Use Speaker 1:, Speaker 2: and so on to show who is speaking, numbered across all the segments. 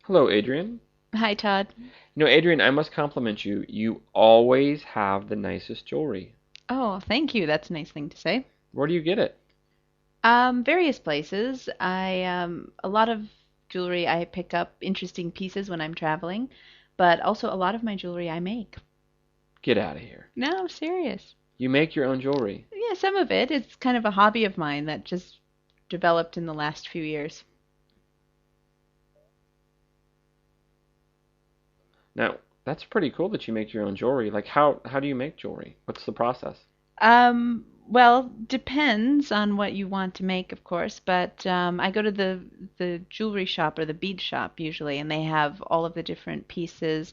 Speaker 1: Hello, Adrian.
Speaker 2: Hi, Todd.
Speaker 1: Adrian, I must compliment you. You always have the nicest jewelry.
Speaker 2: Oh, thank you. That's a nice thing to say.
Speaker 1: Where do you get it?
Speaker 2: Various places. A lot of jewelry I pick up interesting pieces when I'm traveling, but also a lot of my jewelry I make.
Speaker 1: Get out of here.
Speaker 2: No, I'm serious.
Speaker 1: You make your own jewelry.
Speaker 2: Yeah, some of it. It's kind of a hobby of mine that just developed in the last few years.
Speaker 1: Now, that's pretty cool that you make your own jewelry. Like how do you make jewelry? What's the process?
Speaker 2: Well, depends on what you want to make, of course, but I go to the jewelry shop or the bead shop usually, and they have all of the different pieces,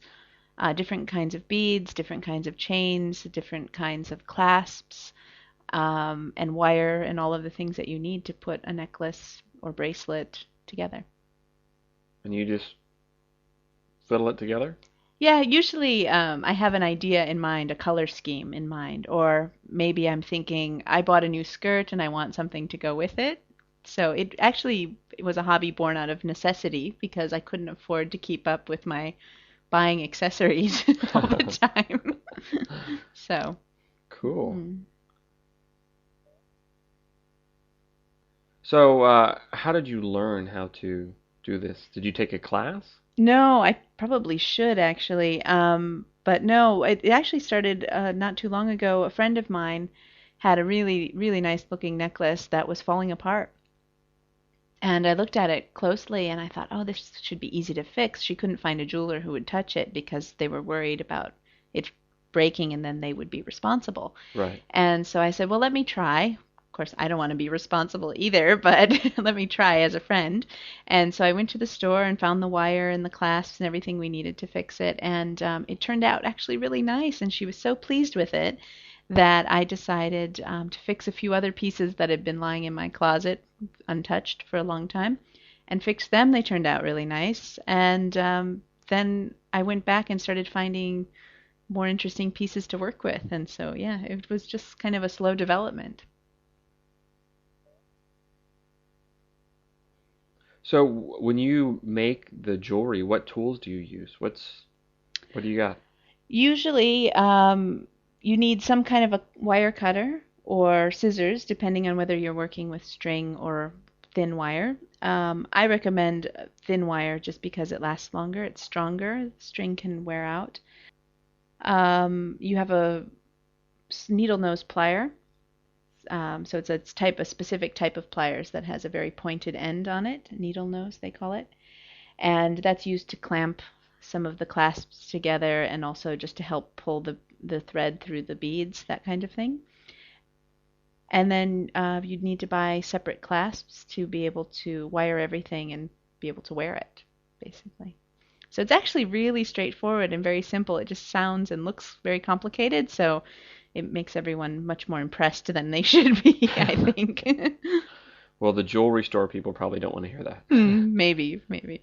Speaker 2: different kinds of beads, different kinds of chains, different kinds of clasps, and wire, and all of the things that you need to put a necklace or bracelet together.
Speaker 1: And you just fiddle it together?
Speaker 2: Yeah, usually I have an idea in mind, a color scheme in mind, or maybe I'm thinking I bought a new skirt and I want something to go with it. So it was a hobby born out of necessity because I couldn't afford to keep up with my buying accessories all the time. So,
Speaker 1: Cool.
Speaker 2: mm.
Speaker 1: So, how did you learn how to do this? Did you take a class?
Speaker 2: No, I probably should actually. But no, it actually started not too long ago. A friend of mine had a really, really nice looking necklace that was falling apart. And I looked at it closely and I thought, oh, this should be easy to fix. She couldn't find a jeweler who would touch it because they were worried about it breaking and then they would be responsible.
Speaker 1: Right.
Speaker 2: And so I said, well, let me try. Of course, I don't want to be responsible either, but let me try as a friend. And so I went to the store and found the wire and the clasps and everything we needed to fix it. And it turned out actually really nice. And she was so pleased with it that I decided to fix a few other pieces that had been lying in my closet untouched for a long time and fix them. They turned out really nice. And then I went back and started finding more interesting pieces to work with. And so, yeah, it was just kind of a slow development.
Speaker 1: So, when you make the jewelry, what tools do you use? What do you got?
Speaker 2: Usually, you need some kind of a wire cutter or scissors, depending on whether you're working with string or thin wire. I recommend thin wire just because it lasts longer, it's stronger, string can wear out. You have a needle nose plier. So it's a specific type of pliers that has a very pointed end on it, needle nose they call it, and that's used to clamp some of the clasps together and also just to help pull the thread through the beads, that kind of thing. And then you'd need to buy separate clasps to be able to wire everything and be able to wear it, basically. So it's actually really straightforward and very simple. It just sounds and looks very complicated, so it makes everyone much more impressed than they should be, I think.
Speaker 1: Well, the jewelry store people probably don't want to hear that.
Speaker 2: Maybe, maybe.